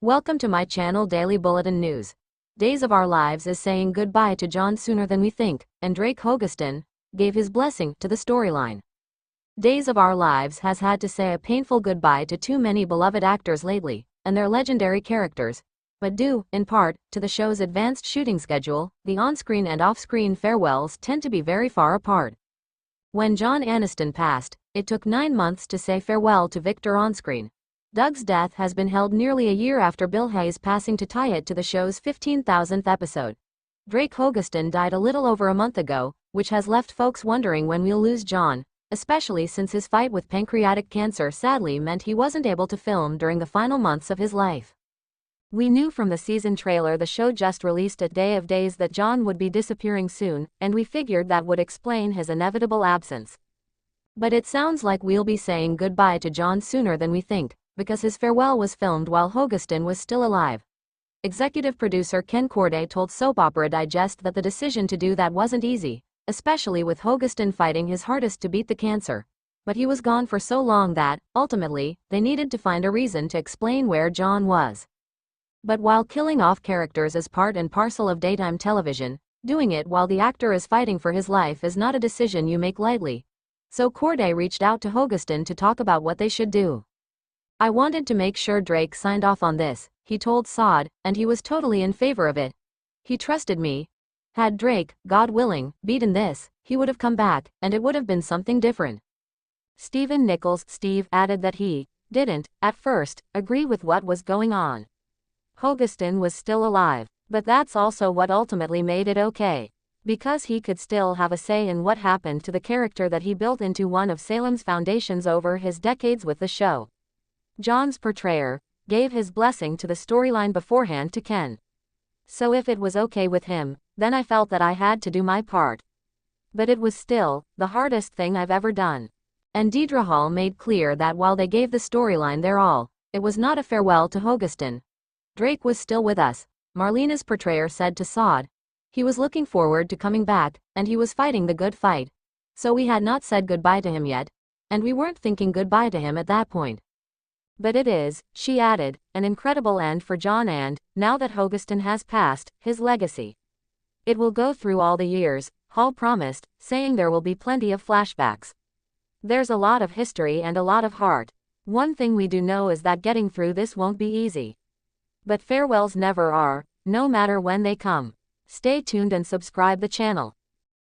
Welcome to my channel Daily Bulletin News. Days of Our Lives is saying goodbye to John sooner than we think, and Drake Hogestyn gave his blessing to the storyline. Days of Our Lives has had to say a painful goodbye to too many beloved actors lately, and their legendary characters, but due, in part, to the show's advanced shooting schedule, the on-screen and off-screen farewells tend to be very far apart. When John Aniston passed, it took 9 months to say farewell to Victor on-screen. Doug's death has been held nearly a year after Bill Hays' passing to tie it to the show's 15,000th episode. Drake Hogestyn died a little over a month ago, which has left folks wondering when we'll lose John, especially since his fight with pancreatic cancer sadly meant he wasn't able to film during the final months of his life. We knew from the season trailer the show just released at Day of Days that John would be disappearing soon, and we figured that would explain his inevitable absence. But it sounds like we'll be saying goodbye to John sooner than we think, because his farewell was filmed while Hogestyn was still alive. Executive producer Ken Corday told Soap Opera Digest that the decision to do that wasn't easy, especially with Hogestyn fighting his hardest to beat the cancer. But he was gone for so long that, ultimately, they needed to find a reason to explain where John was. But while killing off characters is part and parcel of daytime television, doing it while the actor is fighting for his life is not a decision you make lightly. So Corday reached out to Hogestyn to talk about what they should do. "I wanted to make sure Drake signed off on this," he told SOD, and he was totally in favor of it. "He trusted me. Had Drake, God willing, beaten this, he would have come back, and it would have been something different." Stephen Nichols Steve added that he didn't, at first, agree with what was going on. Hogestyn was still alive, but that's also what ultimately made it okay. Because he could still have a say in what happened to the character that he built into one of Salem's foundations over his decades with the show. John's portrayer gave his blessing to the storyline beforehand to Ken. So if it was okay with him, then I felt that I had to do my part. But it was still the hardest thing I've ever done. And Deidre Hall made clear that while they gave the storyline their all, it was not a farewell to Hogestyn. "Drake was still with us," Marlena's portrayer said to SOD. "He was looking forward to coming back, and he was fighting the good fight. So we had not said goodbye to him yet, and we weren't thinking goodbye to him at that point." But it is, she added, an incredible end for John and, now that Hogestyn has passed, his legacy. "It will go through all the years," Hall promised, saying there will be plenty of flashbacks. "There's a lot of history and a lot of heart. One thing we do know is that getting through this won't be easy. But farewells never are, no matter when they come." Stay tuned and subscribe the channel.